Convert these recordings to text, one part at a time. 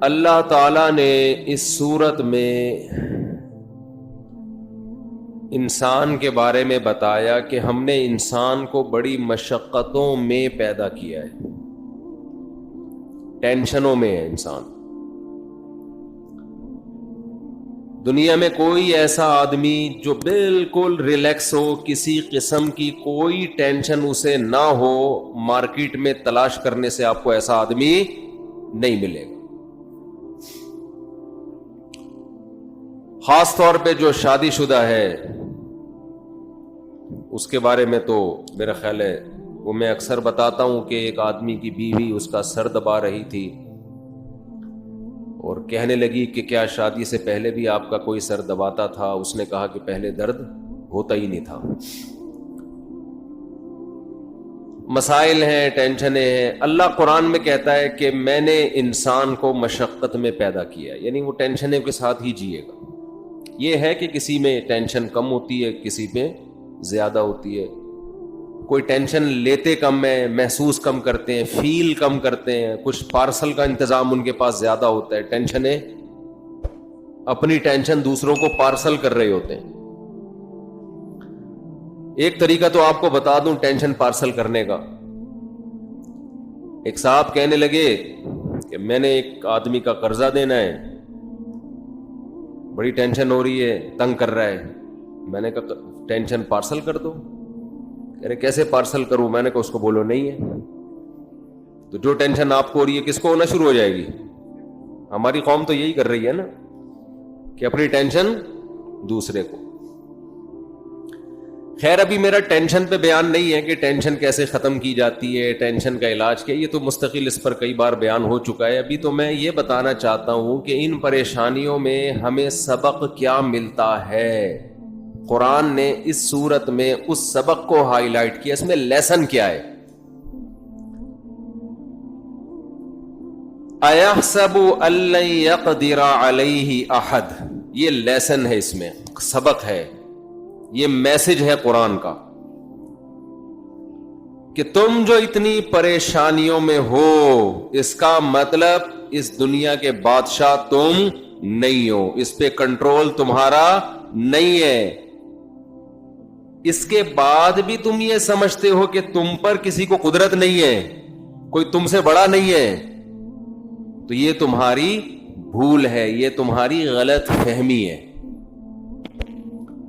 اللہ تعالیٰ نے اس صورت میں انسان کے بارے میں بتایا کہ ہم نے انسان کو بڑی مشقتوں میں پیدا کیا ہے، ٹینشنوں میں ہے انسان۔ دنیا میں کوئی ایسا آدمی جو بالکل ریلیکس ہو، کسی قسم کی کوئی ٹینشن اسے نہ ہو، مارکیٹ میں تلاش کرنے سے آپ کو ایسا آدمی نہیں ملے گا۔ خاص طور پہ جو شادی شدہ ہے اس کے بارے میں تو میرا خیال ہے وہ میں اکثر بتاتا ہوں کہ ایک آدمی کی بیوی اس کا سر دبا رہی تھی اور کہنے لگی کہ کیا شادی سے پہلے بھی آپ کا کوئی سر دباتا تھا؟ اس نے کہا کہ پہلے درد ہوتا ہی نہیں تھا۔ مسائل ہیں، ٹینشنیں ہیں۔ اللہ قرآن میں کہتا ہے کہ میں نے انسان کو مشقت میں پیدا کیا، یعنی وہ ٹینشنوں کے ساتھ ہی جیے گا۔ یہ ہے کہ کسی میں ٹینشن کم ہوتی ہے، کسی پہ زیادہ ہوتی ہے۔ کوئی ٹینشن لیتے کم ہے، محسوس کم کرتے ہیں، فیل کم کرتے ہیں۔ کچھ پارسل کا انتظام ان کے پاس زیادہ ہوتا ہے، ٹینشنیں اپنی ٹینشن دوسروں کو پارسل کر رہے ہوتے ہیں۔ ایک طریقہ تو آپ کو بتا دوں ٹینشن پارسل کرنے کا۔ ایک صاحب کہنے لگے کہ میں نے ایک آدمی کا قرضہ دینا ہے، بڑی ٹینشن ہو رہی ہے، تنگ کر رہا ہے۔ میں نے کہا ٹینشن پارسل کر دو۔ کہہ رہے کیسے پارسل کروں؟ میں نے کہا اس کو بولو نہیں ہے۔ تو جو ٹینشن آپ کو ہو رہی ہے کس کو ہونا شروع ہو جائے گی؟ ہماری قوم تو یہی کر رہی ہے نا کہ اپنی ٹینشن دوسرے کو۔ خیر ابھی میرا ٹینشن پہ بیان نہیں ہے کہ ٹینشن کیسے ختم کی جاتی ہے، ٹینشن کا علاج کیا، یہ تو مستقل اس پر کئی بار بیان ہو چکا ہے۔ ابھی تو میں یہ بتانا چاہتا ہوں کہ ان پریشانیوں میں ہمیں سبق کیا ملتا ہے۔ قرآن نے اس صورت میں اس سبق کو ہائی لائٹ کیا، اس میں لیسن کیا ہے۔ اَيَحْسَبُ أَن لَّن يَقْدِرَ عَلَيْهِ أَحَدٌ، یہ لیسن ہے، اس میں سبق ہے، یہ میسج ہے قرآن کا کہ تم جو اتنی پریشانیوں میں ہو، اس کا مطلب اس دنیا کے بادشاہ تم نہیں ہو، اس پہ کنٹرول تمہارا نہیں ہے۔ اس کے بعد بھی تم یہ سمجھتے ہو کہ تم پر کسی کو قدرت نہیں ہے، کوئی تم سے بڑا نہیں ہے، تو یہ تمہاری بھول ہے، یہ تمہاری غلط فہمی ہے۔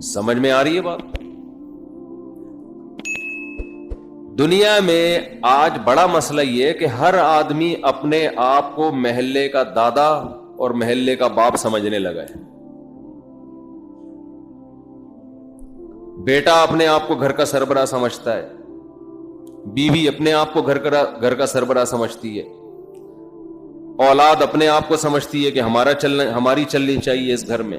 سمجھ میں آ رہی ہے بات؟ دنیا میں آج بڑا مسئلہ یہ ہے کہ ہر آدمی اپنے آپ کو محلے کا دادا اور محلے کا باپ سمجھنے لگا ہے۔ بیٹا اپنے آپ کو گھر کا سربراہ سمجھتا ہے، بیوی اپنے آپ کو گھر کا سربراہ سمجھتی ہے، اولاد اپنے آپ کو سمجھتی ہے کہ ہماری چلنی چاہیے اس گھر میں،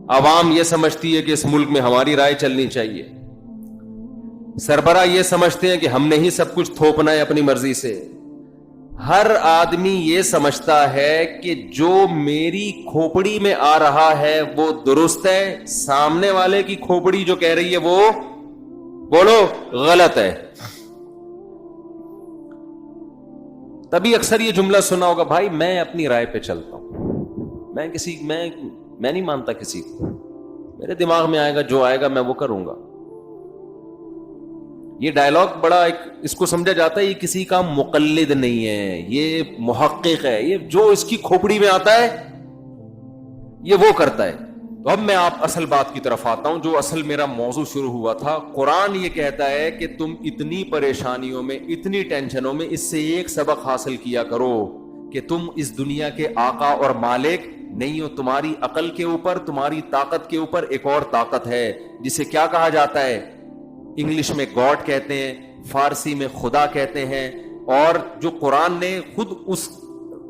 عوام یہ سمجھتی ہے کہ اس ملک میں ہماری رائے چلنی چاہیے، سربراہ یہ سمجھتے ہیں کہ ہم نے ہی سب کچھ تھوپنا ہے اپنی مرضی سے۔ ہر آدمی یہ سمجھتا ہے کہ جو میری کھوپڑی میں آ رہا ہے وہ درست ہے، سامنے والے کی کھوپڑی جو کہہ رہی ہے وہ بولو غلط ہے۔ تبھی اکثر یہ جملہ سنا ہوگا، بھائی میں اپنی رائے پہ چلتا ہوں، میں نہیں مانتا کسی کو، میرے دماغ میں آئے گا جو آئے گا میں وہ کروں گا۔ یہ ڈائلاگ بڑا اس کو سمجھا جاتا ہے یہ کسی کا مقلد نہیں ہے، یہ محقق ہے، یہ جو اس کی کھوپڑی میں آتا ہے یہ وہ کرتا ہے۔ تو اب میں آپ اصل بات کی طرف آتا ہوں، جو اصل میرا موضوع شروع ہوا تھا۔ قرآن یہ کہتا ہے کہ تم اتنی پریشانیوں میں، اتنی ٹینشنوں میں، اس سے ایک سبق حاصل کیا کرو کہ تم اس دنیا کے آقا اور مالک نہیں ہو۔ تمہاری عقل کے اوپر، تمہاری طاقت کے اوپر ایک اور طاقت ہے جسے کیا کہا جاتا ہے؟ انگلش میں گاڈ کہتے ہیں، فارسی میں خدا کہتے ہیں، اور جو قرآن نے خود اس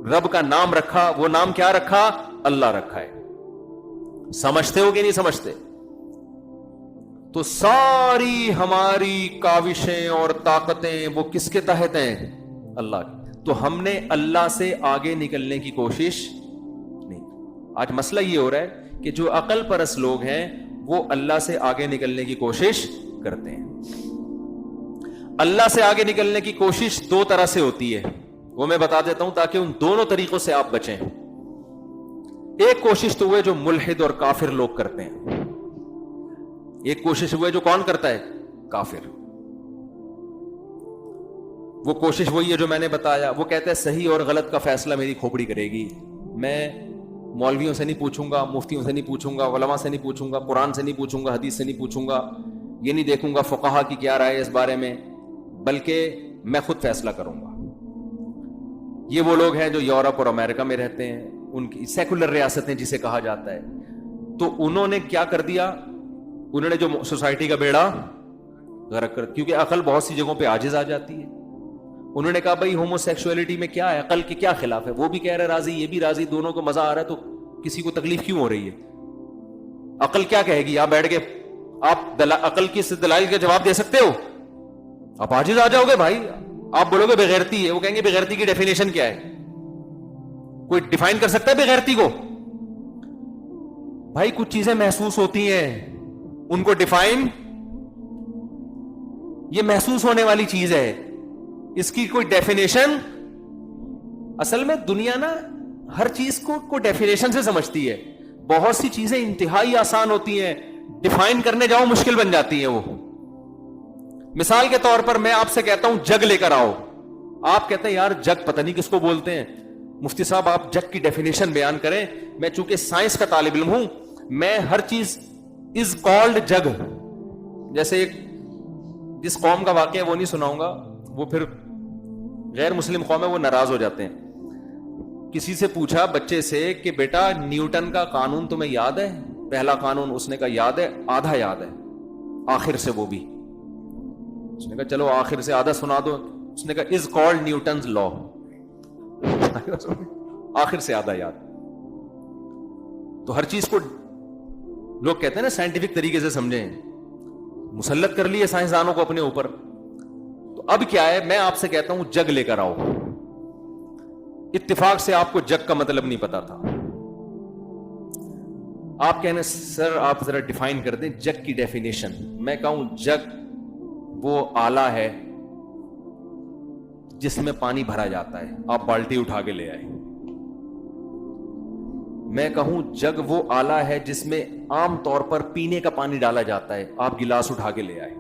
رب کا نام رکھا، وہ نام کیا رکھا؟ اللہ رکھا ہے۔ سمجھتے ہو کہ نہیں سمجھتے؟ تو ساری ہماری کاوشیں اور طاقتیں وہ کس کے تحت ہیں؟ اللہ کی۔ تو ہم نے اللہ سے آگے نکلنے کی کوشش نہیں۔ آج مسئلہ یہ ہو رہا ہے کہ جو عقل پرست لوگ ہیں وہ اللہ سے آگے نکلنے کی کوشش کرتے ہیں۔ اللہ سے آگے نکلنے کی کوشش دو طرح سے ہوتی ہے۔ وہ میں بتا دیتا ہوں تاکہ ان دونوں طریقوں سے آپ بچیں. ایک کوشش تو وہ جو ملحد اور کافر لوگ کرتے ہیں, ایک کوشش وہ جو کون کرتا ہے؟ کافر. وہ کوشش وہی ہے جو میں نے بتایا, وہ کہتا ہے صحیح اور غلط کا فیصلہ میری کھوپڑی کرے گی, میں مولویوں سے نہیں پوچھوں گا, مفتیوں سے نہیں پوچھوں گا, علماء سے نہیں پوچھوں گا, قرآن سے نہیں پوچھوں گا, حدیث سے نہیں پوچھوں گا, یہ نہیں دیکھوں گا فقہا کی کیا رائے ہے اس بارے میں, بلکہ میں خود فیصلہ کروں گا. یہ وہ لوگ ہیں جو یورپ اور امریکہ میں رہتے ہیں, ان کی سیکولر ریاستیں جسے کہا جاتا ہے. تو انہوں نے کیا کر دیا, انہوں نے جو سوسائٹی کا بیڑا غرق کر, کیونکہ عقل بہت سی جگہوں پہ عاجز آ جاتی ہے. انہوں نے کہا بھائی ہومو سیکسولیٹی میں کیا ہے, عقل کے کیا خلاف ہے, وہ بھی کہہ رہے راضی, یہ بھی راضی, دونوں کو مزہ آ رہا ہے, تو کسی کو تکلیف کیوں ہو رہی ہے؟ عقل کیا کہے گی؟ آپ بیٹھ کے آپ عقل کی دلائل کا جواب دے سکتے ہو؟ آپ عاجز آ جاؤ گے بھائی. آپ بولو گے بغیرتی ہے, وہ کہیں گے بغیرتی کی ڈیفینیشن کیا ہے؟ کوئی ڈیفائن کر سکتا ہے بغیرتی کو؟ بھائی کچھ چیزیں محسوس ہوتی ہیں, ان کو ڈیفائن, یہ محسوس ہونے والی چیز ہے, اس کی کوئی ڈیفینیشن. اصل میں دنیا نا ہر چیز کو ڈیفینیشن سے سمجھتی ہے. بہت سی چیزیں انتہائی آسان ہوتی ہیں, ڈیفائن کرنے جاؤ مشکل بن جاتی ہیں. وہ مثال کے طور پر میں آپ سے کہتا ہوں جگ لے کر آؤ, آپ کہتے ہیں یار جگ پتہ نہیں کس کو بولتے ہیں, مفتی صاحب آپ جگ کی ڈیفینیشن بیان کریں. میں چونکہ سائنس کا طالب علم ہوں, میں ہر چیز از کالڈ جگ, جیسے ایک جس قوم کا واقعہ وہ نہیں سناؤں گا, وہ پھر غیر مسلم قوم ہے, وہ ناراض ہو جاتے ہیں. کسی سے پوچھا بچے سے کہ بیٹا نیوٹن کا قانون تمہیں یاد ہے, پہلا قانون؟ اس نے کہا یاد ہے, آدھا یاد ہے, آخر سے وہ بھی. اس نے کہا چلو آخر سے آدھا سنا دو. اس نے کہا از کالڈ نیوٹنز لا, آخر سے آدھا یاد. تو ہر چیز کو لوگ کہتے ہیں نا سائنٹیفک طریقے سے سمجھیں, مسلط کر لیے سائنسدانوں کو اپنے اوپر. تو اب کیا ہے, میں آپ سے کہتا ہوں جگ لے کر آؤ. اتفاق سے آپ کو جگ کا مطلب نہیں پتا تھا. آپ کہنے سر آپ ذرا ڈیفائن کر دیں جگ کی ڈیفینیشن. میں کہوں جگ وہ آلہ ہے جس میں پانی بھرا جاتا ہے, آپ بالٹی اٹھا کے لے آئے. میں کہوں جگ وہ آلہ ہے جس میں عام طور پر پینے کا پانی ڈالا جاتا ہے, آپ گلاس اٹھا کے لے آئے.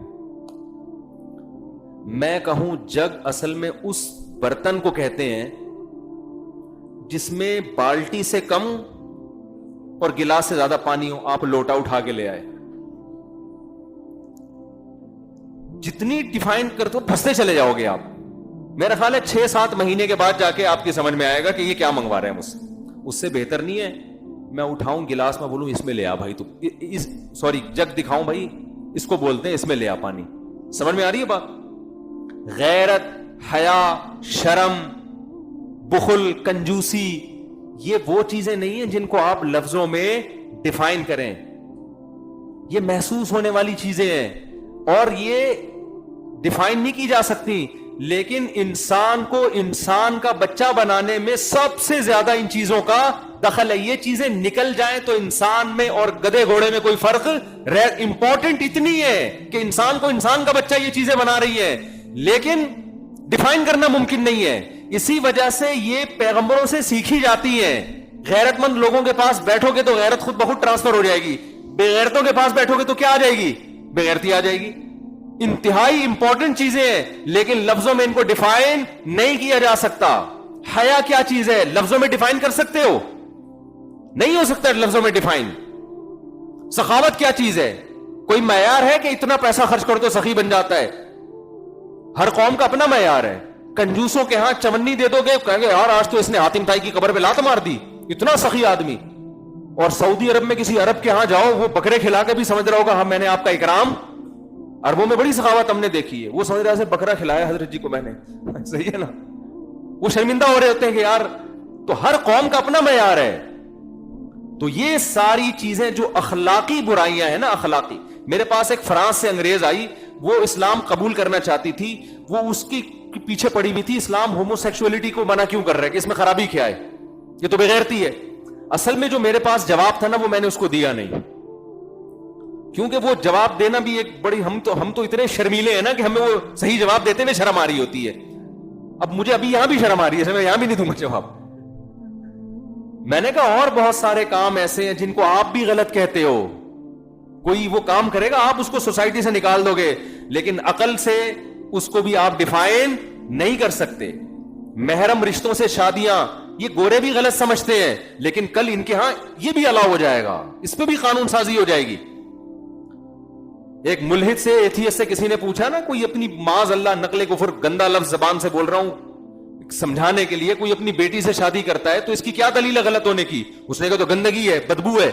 میں کہوں جگ اصل میں اس برتن کو کہتے ہیں جس میں بالٹی سے کم اور گلاس سے زیادہ پانی ہو, آپ لوٹا اٹھا کے لے آئے. جتنی ڈیفائن کرتے ہو پھنستے چلے جاؤ گے آپ. میرا خیال ہے 6-7 مہینے کے بعد جا کے آپ کی سمجھ میں آئے گا کہ یہ کیا منگوا رہے ہیں مجھ سے. اس سے بہتر نہیں ہے میں اٹھاؤں گلاس میں بولوں اس میں لے آ بھائی, تو سوری جگ دکھاؤں بھائی اس کو بولتے ہیں اس میں لے آ پانی. سمجھ میں آ رہی ہے بات؟ غیرت, حیا, شرم, بخل, کنجوسی, یہ وہ چیزیں نہیں ہیں جن کو آپ لفظوں میں ڈیفائن کریں. یہ محسوس ہونے والی چیزیں ہیں اور یہ ڈیفائن نہیں کی جا سکتی. لیکن انسان کو انسان کا بچہ بنانے میں سب سے زیادہ ان چیزوں کا دخل ہے. یہ چیزیں نکل جائیں تو انسان میں اور گدے گھوڑے میں کوئی فرق امپورٹنٹ اتنی ہے کہ انسان کو انسان کا بچہ یہ چیزیں بنا رہی ہے, لیکن ڈیفائن کرنا ممکن نہیں ہے. اسی وجہ سے یہ پیغمبروں سے سیکھی جاتی ہے. غیرت مند لوگوں کے پاس بیٹھو گے تو غیرت خود بخود ٹرانسفر ہو جائے گی, بے غیرتوں کے پاس بیٹھو گے تو کیا آ جائے گی؟ بے غیرتی آ جائے گی. انتہائی امپورٹنٹ چیزیں ہیں لیکن لفظوں میں ان کو ڈیفائن نہیں کیا جا سکتا. حیا کیا چیز ہے, لفظوں میں ڈیفائن کر سکتے ہو؟ نہیں ہو سکتا لفظوں میں ڈیفائن. سخاوت کیا چیز ہے, کوئی معیار ہے کہ اتنا پیسہ خرچ کر تو سخی بن جاتا ہے؟ ہر قوم کا اپنا معیار ہے. کنجوسوں کے ہاں چمنی دے دو گے, کہیں گے یار آج تو اس نے حاتم طائی کی قبر پہ لات مار دی, اتنا سخی آدمی. اور سعودی عرب میں کسی عرب کے ہاں جاؤ, وہ بکرے کھلا کے بھی سمجھ رہا ہوگا ہاں میں نے آپ کا اکرام. عربوں میں بڑی سخاوت ہم نے دیکھی ہے, وہ سمجھ رہا ہے بکرا کھلایا حضرت جی کو میں نے, صحیح ہے نا. وہ شرمندہ ہو رہے ہوتے ہیں کہ یار, تو ہر قوم کا اپنا معیار ہے. تو یہ ساری چیزیں جو اخلاقی برائیاں ہیں نا, اخلاقی. میرے پاس ایک فرانس سے انگریز آئی, وہ اسلام قبول کرنا چاہتی تھی, وہ اس کی پیچھے پڑی ہوئی تھی اسلام ہومو سیکسولیٹی کو منع کیوں کر رہا ہے, کہ اس میں خرابی کیا ہے, یہ تو بغیرتی ہے. اصل میں جو میرے پاس جواب تھا نا وہ میں نے اس کو دیا نہیں, کیونکہ وہ جواب دینا بھی ایک بڑی, ہم تو اتنے شرمیلے ہیں نا کہ ہمیں وہ صحیح جواب دیتے ہوئے شرم آ رہی ہوتی ہے. اب مجھے ابھی یہاں بھی شرم آ رہی ہے، میں یہاں بھی نہیں دوں گا جواب. میں نے کہا اور بہت سارے کام ایسے ہیں جن کو آپ بھی غلط کہتے ہو. کوئی وہ کام کرے گا آپ اس کو سوسائٹی سے نکال دو گے، لیکن عقل سے اس کو بھی آپ ڈیفائن نہیں کر سکتے. محرم رشتوں سے شادیاں یہ گورے بھی غلط سمجھتے ہیں، لیکن کل ان کے ہاں یہ بھی الاؤ ہو جائے گا، اس پہ بھی قانون سازی ہو جائے گی. ایک ملحد سے ایتھیس سے کسی نے پوچھا نا، کوئی اپنی معاذ اللہ نقل کفر گندا لفظ زبان سے بول رہا ہوں سمجھانے کے لیے، کوئی اپنی بیٹی سے شادی کرتا ہے تو اس کی کیا دلیل ہے غلط ہونے کی؟ اس نے کہا تو گندگی ہے، بدبو ہے.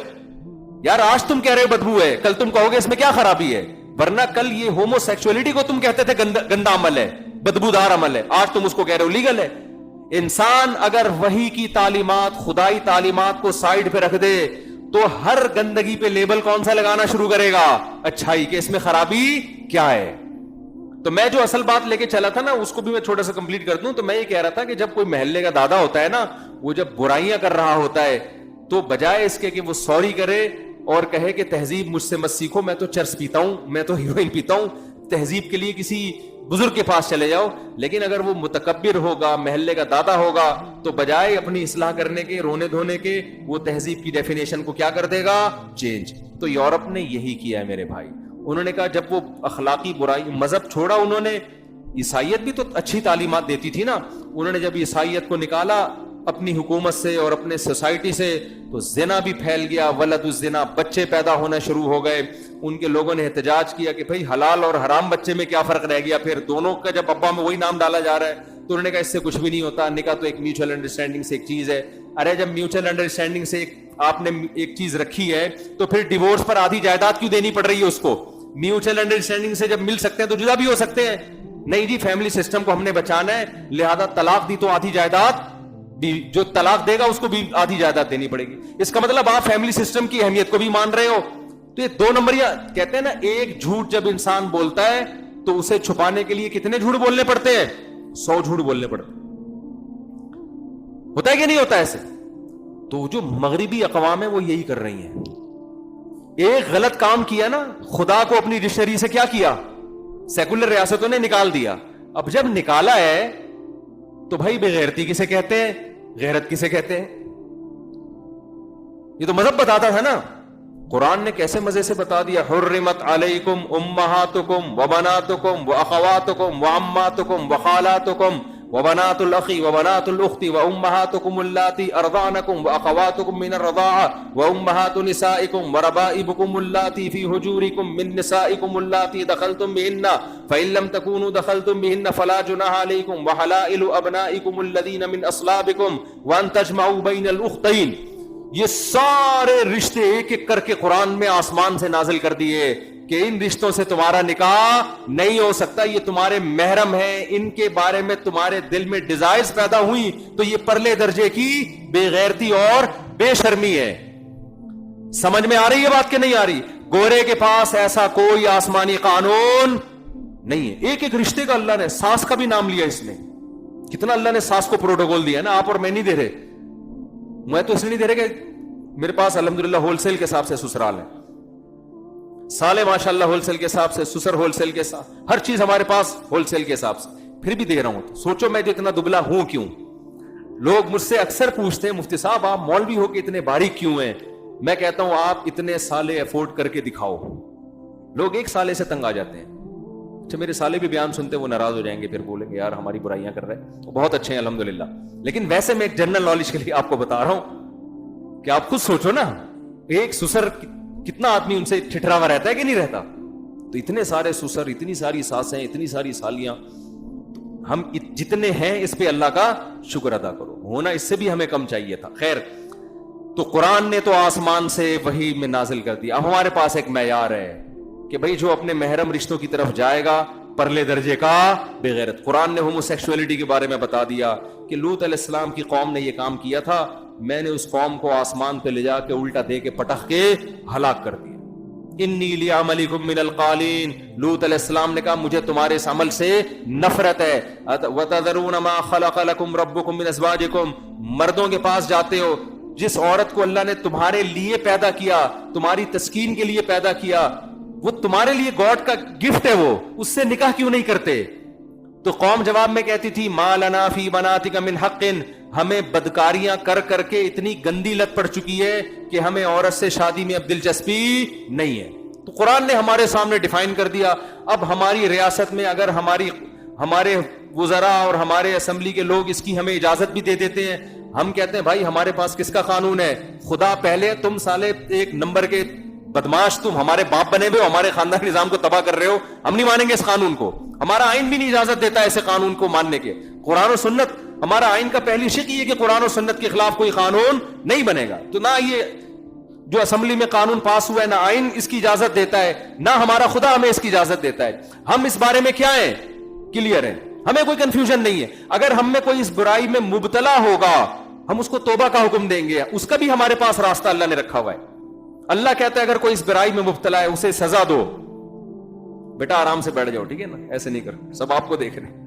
یار آج تم کہہ رہے ہو بدبو ہے، کل تم کہو گے اس میں کیا خرابی ہے. ورنہ کل یہ ہومو سیکسولیٹی کو تم کہتے تھے گندا عمل ہے، بدبودار عمل ہے، آج تم اس کو کہہ رہے ہو لیگل ہے. انسان اگر وحی کی تعلیمات، خدائی تعلیمات کو سائیڈ پہ رکھ دے تو ہر گندگی پہ لیبل کون سا لگانا شروع کرے گا؟ اچھائی، کہ اس میں خرابی کیا ہے. تو میں جو اصل بات لے کے چلا تھا نا اس کو بھی میں چھوٹا سا کمپلیٹ کر دوں. تو میں یہ کہہ رہا تھا کہ جب کوئی محلے کا دادا ہوتا ہے نا، وہ جب برائیاں کر رہا ہوتا ہے تو بجائے اس کے کہ وہ سوری کرے اور کہے کہ تہذیب مجھ سے مت سیکھو، میں تو چرس پیتا ہوں، میں تو ہیروئن پیتا ہوں، تہذیب کے لیے کسی بزرگ کے پاس چلے جاؤ. لیکن اگر وہ متکبر ہوگا، محلے کا دادا ہوگا، تو بجائے اپنی اصلاح کرنے کے، رونے دھونے کے، وہ تہذیب کی ڈیفینیشن کو کیا کر دے گا؟ چینج. تو یورپ نے یہی کیا ہے میرے بھائی. انہوں نے کہا جب وہ اخلاقی برائی، مذہب چھوڑا انہوں نے، عیسائیت بھی تو اچھی تعلیمات دیتی تھی نا. انہوں نے جب عیسائیت کو نکالا اپنی حکومت سے اور اپنے سوسائٹی سے تو زنا بھی پھیل گیا، ولد الزنا، بچے پیدا ہونا شروع ہو گئے. ان کے لوگوں نے احتجاج کیا کہ بھئی حلال اور حرام بچے میں کیا فرق رہ گیا؟ پھر دونوں کا جب ابا میں وہی نام ڈالا جا رہا ہے تو انہوں نے کہا اس سے کچھ بھی نہیں ہوتا، نکاح تو ایک میوچل انڈرسٹینڈنگ سے ایک چیز ہے. ارے جب میوچل انڈرسٹینڈنگ سے آپ نے ایک چیز رکھی ہے تو پھر ڈیورس پر آدھی جائیداد کیوں دینی پڑ رہی ہے اس کو؟ میوچل انڈرسٹینڈنگ سے جب مل سکتے ہیں تو جدا بھی ہو سکتے ہیں. نہیں جی، فیملی سسٹم کو ہم نے بچانا ہے، لہذا طلاق دی تو آدھی جائیداد، جو طلاق دے گا اس کو بھی آدھی جائیداد دینی پڑے گی. اس کا مطلب آپ فیملی سسٹم کی اہمیت کو بھی مان رہے ہو. تو یہ دو نمبریاں کہتے ہیں نا، ایک جھوٹ جب انسان بولتا ہے تو اسے چھپانے کے لیے کتنے جھوٹ بولنے پڑتے ہیں؟ 100 جھوٹ بولنے پڑتے. ہوتا ہے کہ نہیں ہوتا ایسے؟ تو جو مغربی اقوام ہیں وہ یہی کر رہی ہیں. ایک غلط کام کیا نا، خدا کو اپنی ڈکشنری سے کیا کیا؟ سیکولر ریاستوں نے نکال دیا. اب جب نکالا ہے تو بھائی بے غیرتی کسے کہتے ہیں، غیرت کسے کہتے ہیں؟ یہ تو مذہب بتاتا تھا نا. قرآن نے کیسے مزے سے بتا دیا، حرمت علیکم امہاتکم وبناتکم واخواتکم وعماتکم وخالاتکم وبنات الاخی وبنات الاخت وامہاتکم اللاتی ارضعنکم واخواتکم من الرضاعہ وامہات نسائکم وربائبکم اللاتی فی حجورکم من نسائکم اللاتی دخلتم بہن فإن لم تکونوا دخلتم بہن فلا جناح علیکم وحلائل ابنائکم الذین من اصلابکم وان تجمعوا بین الاختین. یہ سارے رشتے ایک ایک کر کے قرآن میں آسمان سے نازل کر دیے کہ ان رشتوں سے تمہارا نکاح نہیں ہو سکتا، یہ تمہارے محرم ہیں، ان کے بارے میں تمہارے دل میں ڈیزائرز پیدا ہوئی تو یہ پرلے درجے کی بے غیرتی اور بے شرمی ہے. سمجھ میں آ رہی ہے بات کہ نہیں آ رہی؟ گورے کے پاس ایسا کوئی آسمانی قانون نہیں ہے. ایک ایک رشتے کا اللہ نے، ساس کا بھی نام لیا اس نے. کتنا اللہ نے ساس کو پروٹوکول دیا نا. آپ اور میں نہیں دے رہے، میں تو اس لیے نہیں دے رہے کہ میرے پاس الحمدللہ ہول سیل کے حساب سے سسرال ہے، سالے ماشاءاللہ ہول سیل کے حساب سے، سسر ہول سیل کے حساب، ہر چیز ہمارے پاس ہول سیل کے حساب سے، پھر بھی دے رہا ہوں. سوچو میں جو اتنا دبلا ہوں کیوں. لوگ مجھ سے اکثر پوچھتے ہیں مفتی صاحب آپ مولوی ہو کے اتنے باریک کیوں ہیں؟ میں کہتا ہوں آپ اتنے سالے افورڈ کر کے دکھاؤ. لوگ ایک سالے سے تنگ آ جاتے ہیں. اچھا میرے سالے بھی بیان سنتے وہ ناراض ہو جائیں گے، پھر بولیں گے یار ہماری برائیاں کر رہے ہیں. بہت اچھے ہیں الحمدللہ، لیکن ویسے میں ایک جنرل نالج کے لیے آپ کو بتا رہا ہوں کہ آپ خود سوچو نا، ایک سسر کتنا آدمی ان سے ٹھٹرا ہوا رہتا ہے کہ نہیں رہتا؟ تو اتنے سارے سسر، اتنی ساری ساسیں، اتنی ساری سالیاں، ہم جتنے ہیں اس پہ اللہ کا شکر ادا کرو. ہونا اس سے بھی ہمیں کم چاہیے تھا. خیر، تو قرآن نے تو آسمان سے وحی میں نازل کر دیا. اب ہمارے پاس ایک معیار ہے کہ بھئی جو اپنے محرم رشتوں کی طرف جائے گا پرلے درجے کا بے غیرت. قرآن نے ہومو سیکسولیٹی کے بارے میں بتا دیا کہ لوط علیہ السلام کی قوم نے یہ کام کیا تھا، میں نے اس قوم کو آسمان پہ لے جا کے الٹا دے کے پٹخ کے ہلاک کر دیا. انی لعملکم من القالین. لوط علیہ السلام نے کہا مجھے تمہارے اس عمل سے نفرت ہے. وتذرون ما خلق لکم ربکم من ازواجکم. مردوں کے پاس جاتے ہو، جس عورت کو اللہ نے تمہارے لیے پیدا کیا، تمہاری تسکین کے لیے پیدا کیا، وہ تمہارے لیے گاڈ کا گفٹ ہے، وہ اس سے نکاح کیوں نہیں کرتے؟ تو قوم جواب میں کہتی تھی ما لنا فی بناتک من حق، ہمیں بدکاریاں کر کر کے اتنی گندی لت پڑ چکی ہے کہ ہمیں عورت سے شادی میں اب دلچسپی نہیں ہے. تو قرآن نے ہمارے سامنے ڈیفائن کر دیا. اب ہماری ریاست میں اگر ہمارے وزراء اور ہمارے اسمبلی کے لوگ اس کی ہمیں اجازت بھی دے دیتے ہیں, ہم کہتے ہیں بھائی ہمارے پاس کس کا قانون ہے, خدا پہلے, تم سالے ایک نمبر کے بدماش, تم ہمارے باپ بنے ہوئے ہو, ہمارے خاندان نظام کو تباہ کر رہے ہو, ہم نہیں مانیں گے اس قانون کو. ہمارا آئین بھی نہیں اجازت دیتا ایسے قانون کو ماننے کے. قرآن و سنت, ہمارا آئین کا پہلی شق یہ کہ قرآن و سنت کے خلاف کوئی قانون نہیں بنے گا. تو نہ یہ جو اسمبلی میں قانون پاس ہوا ہے, نہ آئین اس کی اجازت دیتا ہے, نہ ہمارا خدا ہمیں اس کی اجازت دیتا ہے. ہم اس بارے میں کیا ہیں, کلیئر ہیں, ہمیں کوئی کنفیوژن نہیں ہے. اگر ہم میں کوئی اس برائی میں مبتلا ہوگا, ہم اس کو توبہ کا حکم دیں گے, اس کا بھی ہمارے پاس راستہ اللہ نے رکھا ہوا ہے. اللہ کہتا ہے اگر کوئی اس برائی میں مبتلا ہے اسے سزا دو, بیٹا آرام سے بیٹھ جاؤ, ٹھیک ہے نا, ایسے نہیں کر, سب آپ کو دیکھ رہے ہیں.